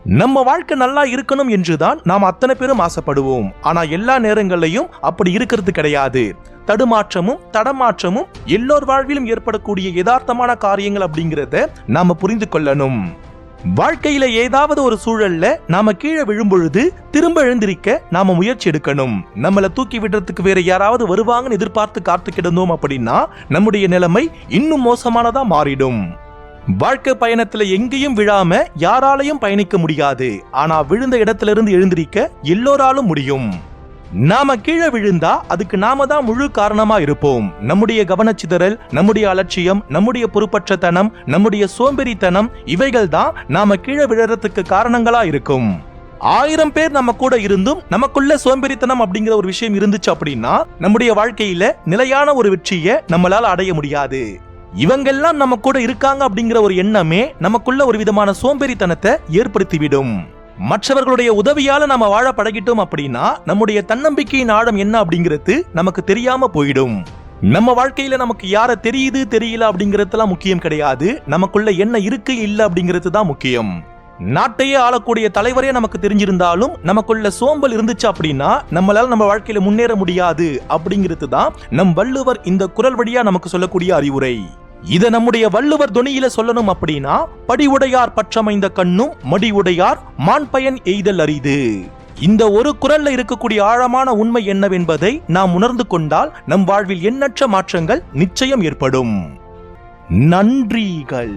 நம்ம வாழ்க்கை நல்லா இருக்கணும் என்றுதான் நாம் அத்தனை பேரும் ஆசைப்படுவோம். ஆனா எல்லா நேரங்களையும் அப்படி இருக்கிறது கிடையாது. தடுமாற்றமும் தடமாற்றமும் எல்லோர் வாழ்விலும் ஏற்படக்கூடிய யதார்த்தமான காரியங்கள் அப்படிங்கறத நாம புரிந்து கொள்ளணும். வாழ்க்கையில ஏதாவது ஒரு சூழல்ல நாம கீழே விழும்பொழுது திரும்ப எழுந்திருக்க நாம முயற்சி எடுக்கணும். நம்மள தூக்கி விடுறதுக்கு வேற யாராவது வருவாங்கன்னு எதிர்பார்த்து காத்து கிடந்தோம் அப்படின்னா நம்முடைய நிலைமை இன்னும் மோசமானதா மாறிடும். வாழ்க்கை பயணத்துல எங்கேயும் விழாம யாராலையும் பயணிக்க முடியாது. ஆனா விழுந்த இடத்திலிருந்து எழுந்திருக்க எல்லோராலும் முடியும். நாம கீழே விழுந்தா அதுக்கு நாம தான் முழு காரணமா இருப்போம். நம்முடைய கவனச்சிதறல், நம்முடைய அலட்சியம், நம்முடைய பொறுப்பற்றத்தனம், நம்முடைய சோம்பேறித்தனம் இவைகள் தான் நாம கீழே விழறதுக்கு காரணங்களா இருக்கும். 1000 பேர் நம்ம கூட இருந்தும் நமக்குள்ள சோம்பேறித்தனம் அப்படிங்கிற ஒரு விஷயம் இருந்துச்சு அப்படின்னா நம்முடைய வாழ்க்கையில நிலையான ஒரு வெற்றியை நம்மளால அடைய முடியாது. இவங்கெல்லாம் நம்ம கூட இருக்காங்க அப்படிங்கிற ஒரு எண்ணமே நமக்குள்ள ஒரு விதமான சோம்பேறித்தனத்தை ஏற்படுத்திவிடும். மற்றவர்களுடைய உதவியால நாம வாழ பழகிட்டோம் அப்படின்னா நம்முடைய தன்னம்பிக்கையின் ஆழம் என்ன அப்படிங்கிறது நமக்கு தெரியாம போயிடும். நம்ம வாழ்க்கையில நமக்கு யார தெரியுது தெரியல அப்படிங்கறதுலாம் முக்கியம் கிடையாது. நமக்குள்ள என்ன இருக்கு இல்ல அப்படிங்கிறது தான் முக்கியம். நாட்டையே ஆளக்கூடிய தலைவரே நமக்கு தெரிஞ்சிருந்தாலும் நமக்குள்ள சோம்பல் இருந்துச்சு அப்படின்னா நம்மளால நம்ம வாழ்க்கையில முன்னேற முடியாது அப்படிங்கிறது தான் நம் வள்ளுவர் இந்த குறள் வழியா நமக்கு சொல்லக்கூடிய அறிவுரை. இத நம்முடைய வள்ளுவர் தொனியில சொல்லணும் அப்படின்னா, படி உடையார் பற்றமைந்த கண்ணும் மடி உடையார் மான் பயன் எய்தல் அரிது. இந்த ஒரு குறள்ல இருக்கக்கூடிய ஆழமான உண்மை என்னவென்பதை நாம் உணர்ந்து கொண்டால் நம் வாழ்வில் எண்ணற்ற மாற்றங்கள் நிச்சயம் ஏற்படும். நன்றிகள்.